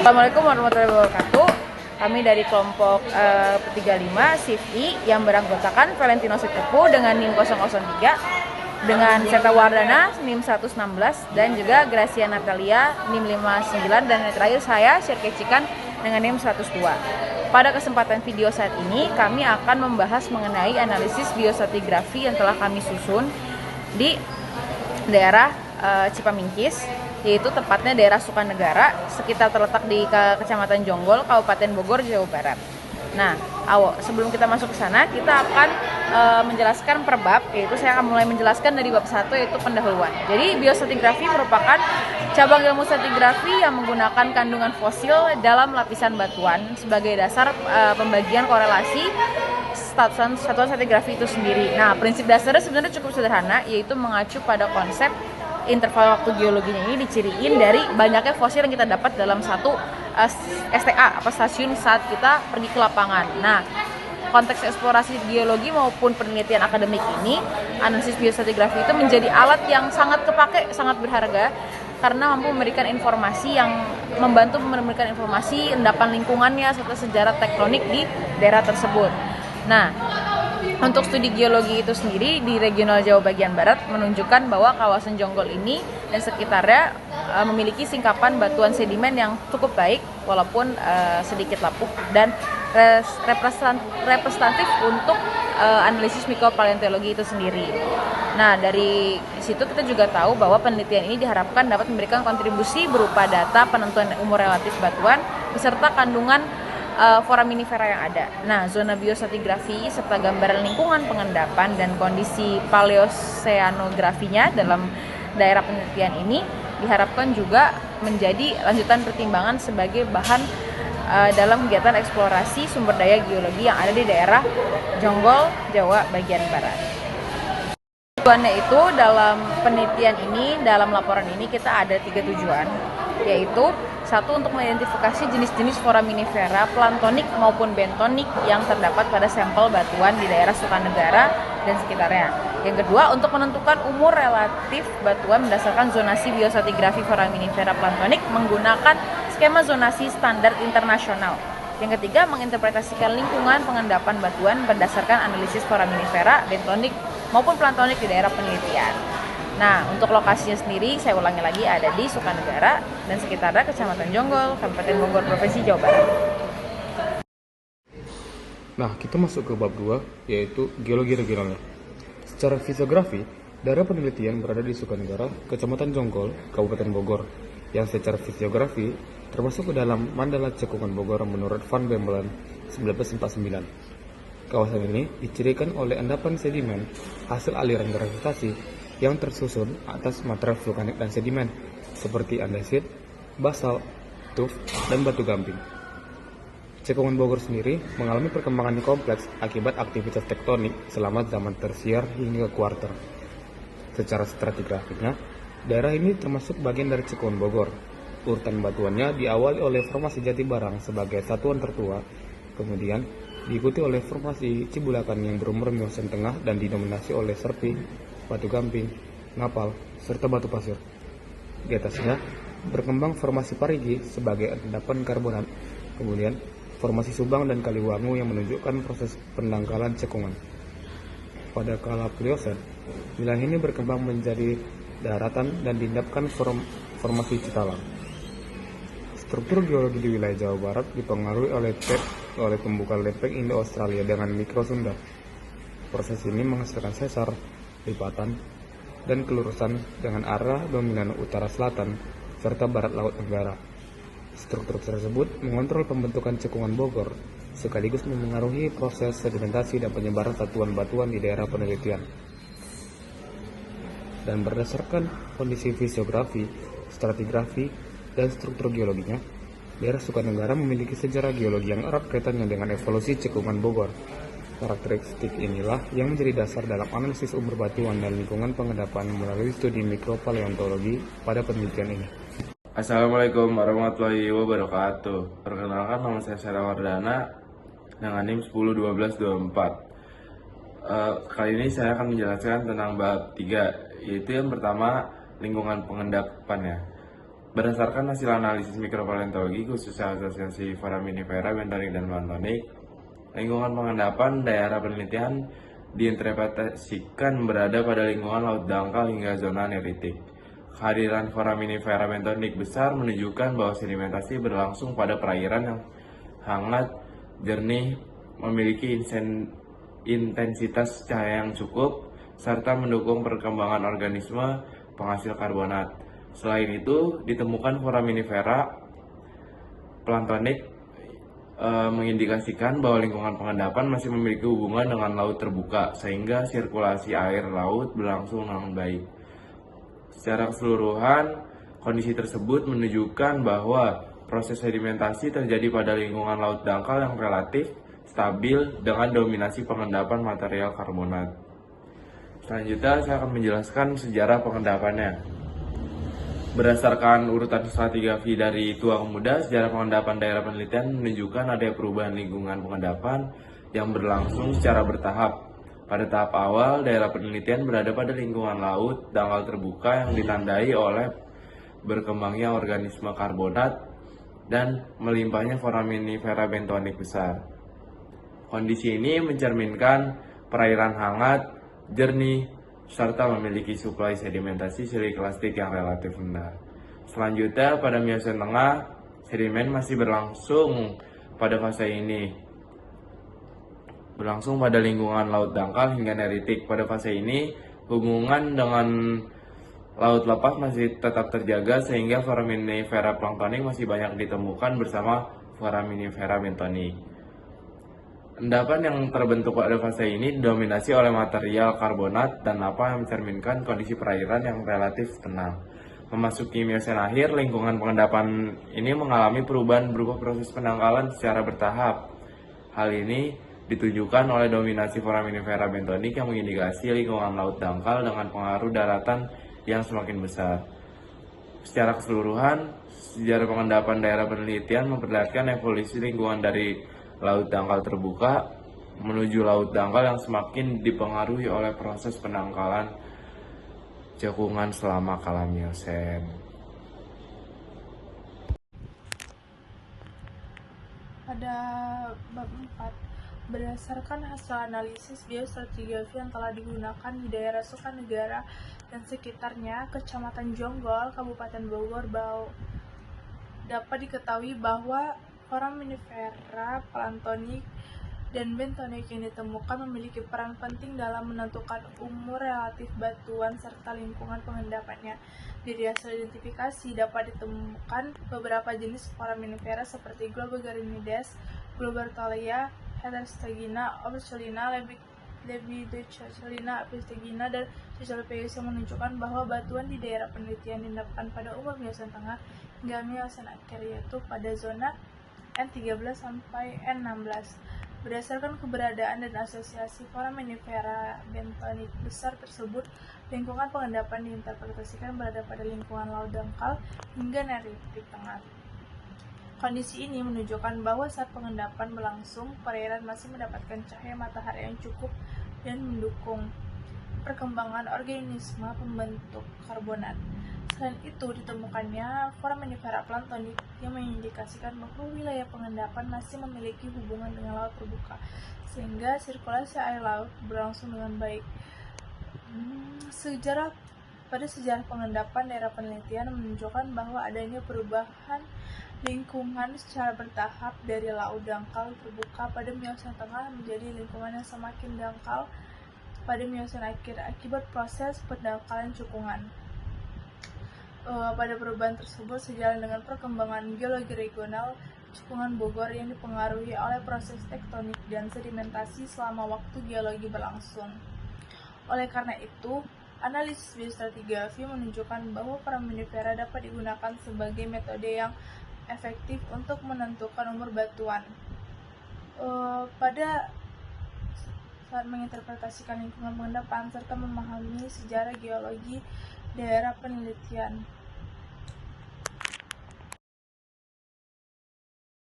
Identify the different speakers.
Speaker 1: Assalamualaikum warahmatullahi wabarakatuh. Kami dari kelompok 35 SIFI yang beranggotakan Valentino Sitepu dengan NIM 003, dengan Seta Wardana NIM 116, dan juga Gracia Natalia NIM 59, dan yang terakhir saya Syirke Cikan dengan NIM 102. Pada kesempatan video saat ini kami akan membahas mengenai analisis biostratigrafi yang telah kami susun di daerah Cipamingkis, yaitu tepatnya daerah Sukanegara, sekitar terletak di Kecamatan Jonggol, Kabupaten Bogor, Jawa Barat. Nah, sebelum kita masuk ke sana, kita akan menjelaskan per bab, yaitu saya akan mulai menjelaskan dari bab 1, yaitu pendahuluan. Jadi, biostratigrafi merupakan cabang ilmu stratigrafi yang menggunakan kandungan fosil dalam lapisan batuan sebagai dasar pembagian korelasi satuan stratigrafi itu sendiri. Nah, prinsip dasarnya sebenarnya cukup sederhana, yaitu mengacu pada konsep interval waktu geologinya ini diciriin dari banyaknya fosil yang kita dapat dalam satu STA, stasiun saat kita pergi ke lapangan. Nah, konteks eksplorasi geologi maupun penelitian akademik ini, analisis biostratigrafi itu menjadi alat yang sangat kepake, sangat berharga, karena mampu memberikan informasi yang membantu memberikan informasi endapan lingkungannya serta sejarah tektonik di daerah tersebut. Nah, untuk studi geologi itu sendiri di regional Jawa bagian barat menunjukkan bahwa kawasan Jonggol ini dan sekitarnya memiliki singkapan batuan sedimen yang cukup baik walaupun sedikit lapuk dan representatif untuk analisis mikropaleontologi itu sendiri. Nah, dari situ kita juga tahu bahwa penelitian ini diharapkan dapat memberikan kontribusi berupa data penentuan umur relatif batuan beserta kandungan foraminifera yang ada. Nah, zona biostratigrafi serta gambaran lingkungan pengendapan dan kondisi paleoseanografinya dalam daerah penelitian ini diharapkan juga menjadi lanjutan pertimbangan sebagai bahan dalam kegiatan eksplorasi sumber daya geologi yang ada di daerah Jonggol, Jawa bagian barat. Tujuannya itu dalam penelitian ini, dalam laporan ini kita ada 3 tujuan, yaitu 1, untuk mengidentifikasi jenis-jenis foraminifera, plantonik maupun bentonik yang terdapat pada sampel batuan di daerah Sukanegara dan sekitarnya. Yang kedua, untuk menentukan umur relatif batuan berdasarkan zonasi biostratigrafi foraminifera plantonik menggunakan skema zonasi standar internasional. Yang ketiga, menginterpretasikan lingkungan pengendapan batuan berdasarkan analisis foraminifera, bentonik maupun plantonik di daerah penelitian. Nah, untuk lokasinya sendiri, saya ulangi lagi, ada di Sukanegara dan sekitarnya, Kecamatan Jonggol, Kabupaten Bogor, Provinsi Jawa Barat.
Speaker 2: Nah, kita masuk ke bab 2, yaitu geologi regionalnya. Secara fisiografi, daerah penelitian berada di Sukanegara, Kecamatan Jonggol, Kabupaten Bogor, yang secara fisiografi termasuk ke dalam Mandala Cekungan Bogor menurut Van Bemmelen 1949. Kawasan ini dicirikan oleh endapan sedimen hasil aliran gravitasi yang tersusun atas material vulkanik dan sedimen seperti andesit, basalt, tuf, dan batu gamping. Cekungan Bogor sendiri mengalami perkembangan yang kompleks akibat aktivitas tektonik selama zaman tersier hingga kuarter. Secara stratigrafiknya, daerah ini termasuk bagian dari Cekungan Bogor. Urutan batuannya diawali oleh formasi Jati Barang sebagai satuan tertua, kemudian diikuti oleh formasi Cibulakan yang berumur Miocen tengah dan didominasi oleh serpi, batu gamping, ngapal, serta batu pasir. Di atasnya berkembang formasi Parigi sebagai endapan karbonat, kemudian formasi Subang dan Kaliwangu yang menunjukkan proses pendangkalan cekungan. Pada kala Pliocen, wilayah ini berkembang menjadi daratan dan diendapkan formasi Citalang. Struktur geologi di wilayah Jawa Barat dipengaruhi oleh pembukaan lempeng Indo-Australia dengan mikrosunda. Proses ini menghasilkan sesar, lipatan, dan kelurusan dengan arah dominan utara-selatan serta barat laut tenggara. Struktur tersebut mengontrol pembentukan cekungan Bogor, sekaligus memengaruhi proses sedimentasi dan penyebaran satuan batuan di daerah penelitian. Dan berdasarkan kondisi fisiografi, stratigrafi, dan struktur geologinya, daerah Sukanegara memiliki sejarah geologi yang erat kaitannya dengan evolusi cekungan Bogor. Karakteristik inilah yang menjadi dasar dalam analisis umur batuan dan lingkungan pengendapan melalui studi mikropaleontologi pada penelitian ini.
Speaker 3: Assalamualaikum warahmatullahi wabarakatuh. Perkenalkan, nama saya Seta Wardana dengan NIM 101224. Kali ini saya akan menjelaskan tentang bab 3, yaitu yang pertama, lingkungan pengendapannya. Berdasarkan hasil analisis mikropaleontologi khususnya asosiasi foraminifera, bentonik, dan plantonik, lingkungan pengendapan daerah penelitian diinterpretasikan berada pada lingkungan laut dangkal hingga zona neritik. Kehadiran foraminifera bentonik besar menunjukkan bahwa sedimentasi berlangsung pada perairan yang hangat, jernih, memiliki intensitas cahaya yang cukup, serta mendukung perkembangan organisme penghasil karbonat. Selain itu, ditemukan foraminifera plantonik mengindikasikan bahwa lingkungan pengendapan masih memiliki hubungan dengan laut terbuka, sehingga sirkulasi air laut berlangsung dengan baik. Secara keseluruhan, kondisi tersebut menunjukkan bahwa proses sedimentasi terjadi pada lingkungan laut dangkal yang relatif stabil dengan dominasi pengendapan material karbonat. Selanjutnya, saya akan menjelaskan sejarah pengendapannya. Berdasarkan urutan stratigrafi dari tua ke muda, sejarah pengendapan daerah penelitian menunjukkan adanya perubahan lingkungan pengendapan yang berlangsung secara bertahap. Pada tahap awal, daerah penelitian berada pada lingkungan laut dangkal terbuka yang ditandai oleh berkembangnya organisme karbonat dan melimpahnya foraminifera bentonik besar. Kondisi ini mencerminkan perairan hangat, jernih, serta memiliki suplai sedimentasi siliklastik yang relatif rendah. Selanjutnya, pada Miocene Tengah, sedimen masih berlangsung pada fase ini. Berlangsung pada lingkungan laut dangkal hingga neritik. Pada fase ini, hubungan dengan laut lepas masih tetap terjaga sehingga foraminifera planktonik masih banyak ditemukan bersama foraminifera bentonik. Endapan yang terbentuk pada fase ini didominasi oleh material karbonat dan lava yang mencerminkan kondisi perairan yang relatif tenang. Memasuki Miocene akhir, lingkungan pengendapan ini mengalami perubahan berupa proses pendangkalan secara bertahap. Hal ini ditunjukkan oleh dominasi foraminifera bentonik yang mengindikasi lingkungan laut dangkal dengan pengaruh daratan yang semakin besar. Secara keseluruhan, sejarah pengendapan daerah penelitian memperlihatkan evolusi lingkungan dari laut dangkal terbuka menuju laut dangkal yang semakin dipengaruhi oleh proses pendangkalan cekungan selama kala Miocene.
Speaker 1: Pada bab 4, berdasarkan hasil analisis biostratigrafi yang telah digunakan di daerah Sukanegara dan sekitarnya, Kecamatan Jonggol, Kabupaten Bogor, dapat diketahui bahwa foraminifera plantonik dan bentonik yang ditemukan memiliki peran penting dalam menentukan umur relatif batuan serta lingkungan pengendapannya. Dari hasil identifikasi dapat ditemukan beberapa jenis foraminifera seperti Globigerinoides, Globertalia, Heterostagina, Ophiolina, Lepidophyllina, Apistegina, dan Caesalopygus yang menunjukkan bahwa batuan di daerah penelitian didapatkan pada umur Miocene Tengah hingga Miocene Akhir, yaitu pada zona N13 sampai N16. Berdasarkan keberadaan dan asosiasi foraminifera bentonik besar tersebut, lingkungan pengendapan diinterpretasikan berada pada lingkungan laut dangkal hingga neritik tengah. Kondisi ini menunjukkan bahwa saat pengendapan berlangsung, perairan masih mendapatkan cahaya matahari yang cukup dan mendukung perkembangan organisme pembentuk karbonat. Selain itu, ditemukannya foraminifera plantonik yang mengindikasikan bahwa wilayah pengendapan masih memiliki hubungan dengan laut terbuka, sehingga sirkulasi air laut berlangsung dengan baik. Pada sejarah pengendapan daerah penelitian menunjukkan bahwa adanya perubahan lingkungan secara bertahap dari laut dangkal terbuka pada Miocene Tengah menjadi lingkungan yang semakin dangkal pada Miocene Akhir akibat proses pendangkalan cekungan. Pada perubahan tersebut sejalan dengan perkembangan geologi regional cekungan Bogor yang dipengaruhi oleh proses tektonik dan sedimentasi selama waktu geologi berlangsung. Oleh karena itu, analisis biostratigrafi menunjukkan bahwa foraminifera dapat digunakan sebagai metode yang efektif untuk menentukan umur batuan. Pada saat menginterpretasikan lingkungan pengendapan serta memahami sejarah geologi daerah penelitian.